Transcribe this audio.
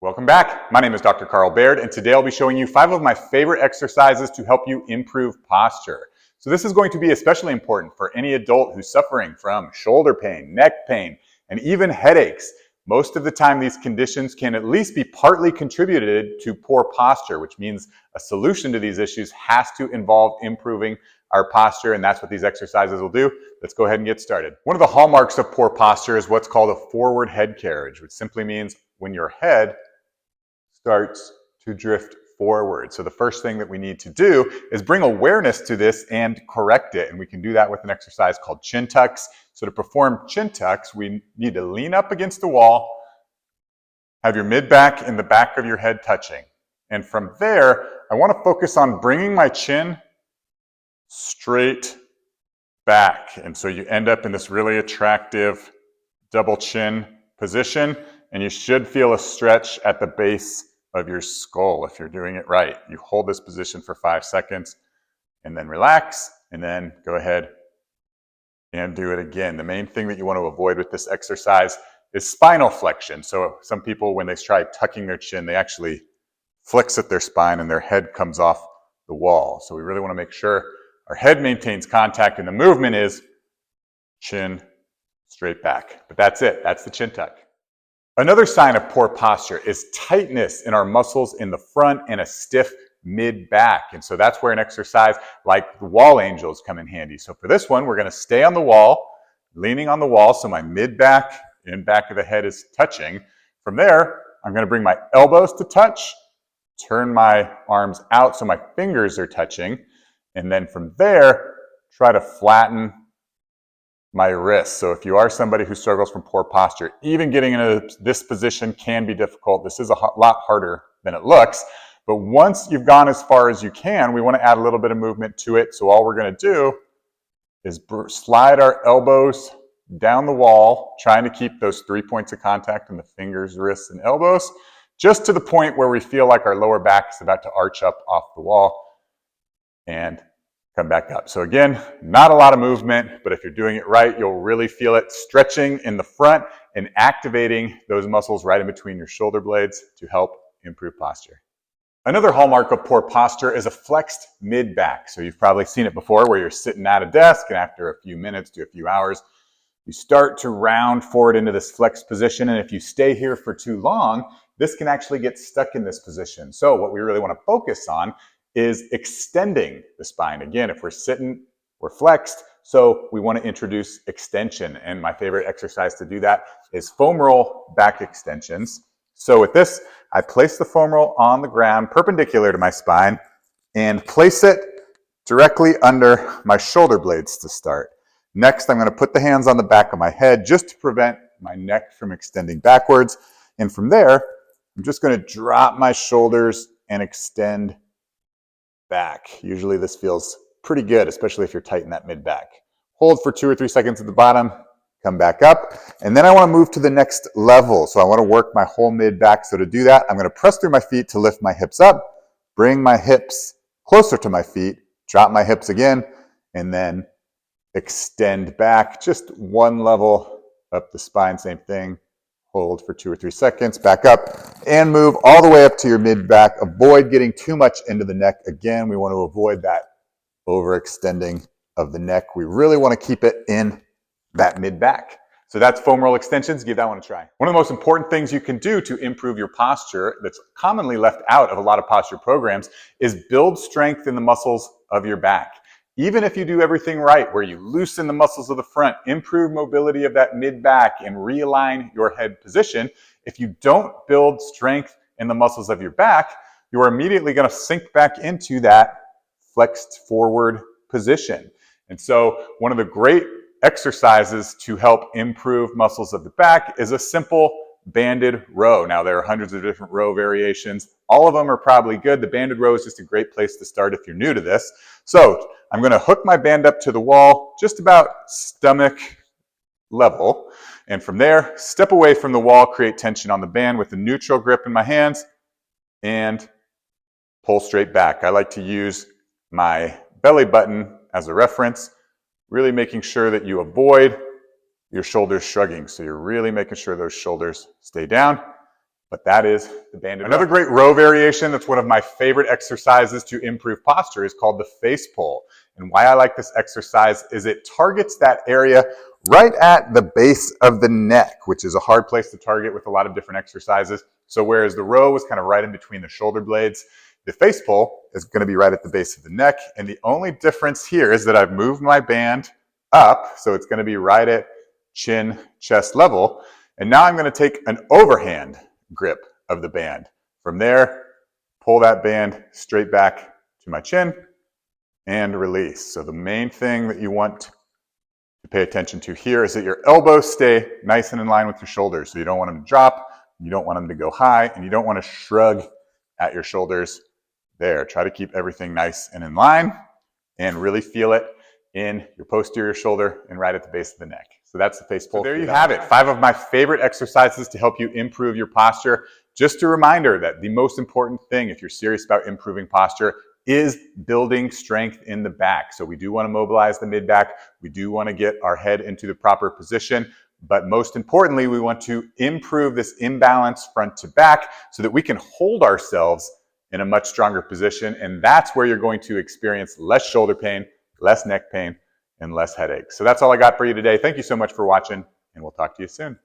Welcome back. My name is Dr. Carl Baird, and today I'll be showing you 5 of my favorite exercises to help you improve posture. So this is going to be especially important for any adult who's suffering from shoulder pain, neck pain, and even headaches. Most of the time, these conditions can at least be partly contributed to poor posture, which means a solution to these issues has to involve improving our posture, and that's what these exercises will do. Let's go ahead and get started. One of the hallmarks of poor posture is what's called a forward head carriage, which simply means when your head starts to drift forward. So the first thing that we need to do is bring awareness to this and correct it. And we can do that with an exercise called chin tucks. So to perform chin tucks, we need to lean up against the wall, have your mid-back and the back of your head touching. And from there, I want to focus on bringing my chin straight back. And so you end up in this really attractive double chin position, and you should feel a stretch at the base of your skull if you're doing it right. You hold this position for 5 seconds and then relax, and then go ahead and do it again. The main thing that you want to avoid with this exercise is spinal flexion. So some people, when they try tucking their chin, they actually flex at their spine and their head comes off the wall. So we really want to make sure our head maintains contact, and the movement is chin straight back. But that's it. That's the chin tuck. Another sign of poor posture is tightness in our muscles in the front and a stiff mid-back. And so that's where an exercise like the wall angels come in handy. So for this one, we're going to stay on the wall, leaning on the wall so my mid-back and back of the head is touching. From there, I'm going to bring my elbows to touch, turn my arms out so my fingers are touching, and then from there, try to flatten my wrists. So if you are somebody who struggles from poor posture, even getting into this position can be difficult. This is a lot harder than it looks. But once you've gone as far as you can, we want to add a little bit of movement to it. So all we're going to do is slide our elbows down the wall, trying to keep those 3 points of contact in the fingers, wrists, and elbows, just to the point where we feel like our lower back is about to arch up off the wall and come back up. So again, not a lot of movement, but if you're doing it right, you'll really feel it stretching in the front and activating those muscles right in between your shoulder blades to help improve posture. Another hallmark of poor posture is a flexed mid-back. So you've probably seen it before where you're sitting at a desk and after a few minutes to a few hours, you start to round forward into this flexed position. And if you stay here for too long, this can actually get stuck in this position. So what we really want to focus on is extending the spine. Again, if we're sitting, we're flexed, so we want to introduce extension. And my favorite exercise to do that is foam roll back extensions. So with this, I place the foam roll on the ground perpendicular to my spine and place it directly under my shoulder blades to start. Next, I'm going to put the hands on the back of my head just to prevent my neck from extending backwards. And from there, I'm just going to drop my shoulders and extend back. Usually this feels pretty good, especially if you're tight in that mid-back. Hold for 2 or 3 seconds at the bottom, come back up, and then I want to move to the next level. So I want to work my whole mid-back. So to do that, I'm going to press through my feet to lift my hips up, bring my hips closer to my feet, drop my hips again, and then extend back just one level up the spine, same thing. Hold for 2 or 3 seconds, back up, and move all the way up to your mid-back. Avoid getting too much into the neck. Again, we want to avoid that overextending of the neck. We really want to keep it in that mid-back. So that's foam roll extensions. Give that one a try. One of the most important things you can do to improve your posture that's commonly left out of a lot of posture programs is build strength in the muscles of your back. Even if you do everything right, where you loosen the muscles of the front, improve mobility of that mid-back, and realign your head position, if you don't build strength in the muscles of your back, you are immediately going to sink back into that flexed forward position. And so one of the great exercises to help improve muscles of the back is a simple banded row. Now, there are hundreds of different row variations. All of them are probably good. The banded row is just a great place to start if you're new to this. So I'm going to hook my band up to the wall, just about stomach level. And from there, step away from the wall, create tension on the band with a neutral grip in my hands, and pull straight back. I like to use my belly button as a reference, really making sure that you avoid your shoulders shrugging. So you're really making sure those shoulders stay down. but that is the banded row. Another great row variation that's one of my favorite exercises to improve posture is called the face pull. And why I like this exercise is it targets that area right at the base of the neck, which is a hard place to target with a lot of different exercises. So whereas the row was kind of right in between the shoulder blades, the face pull is going to be right at the base of the neck. And the only difference here is that I've moved my band up, so it's going to be right at chin, chest level. And now I'm going to take an overhand grip of the band. From there, pull that band straight back to my chin and release. So the main thing that you want to pay attention to here is that your elbows stay nice and in line with your shoulders. So you don't want them to drop, you don't want them to go high, and you don't want to shrug at your shoulders there. Try to keep everything nice and in line and really feel it in your posterior shoulder and right at the base of the neck. So that's the face pull. So there you have it. 5 of my favorite exercises to help you improve your posture. Just a reminder that the most important thing if you're serious about improving posture is building strength in the back. So we do want to mobilize the mid-back. We do want to get our head into the proper position. But most importantly, we want to improve this imbalance front to back so that we can hold ourselves in a much stronger position. And that's where you're going to experience less shoulder pain, less neck pain, and less headaches. So that's all I got for you today. Thank you so much for watching, and we'll talk to you soon.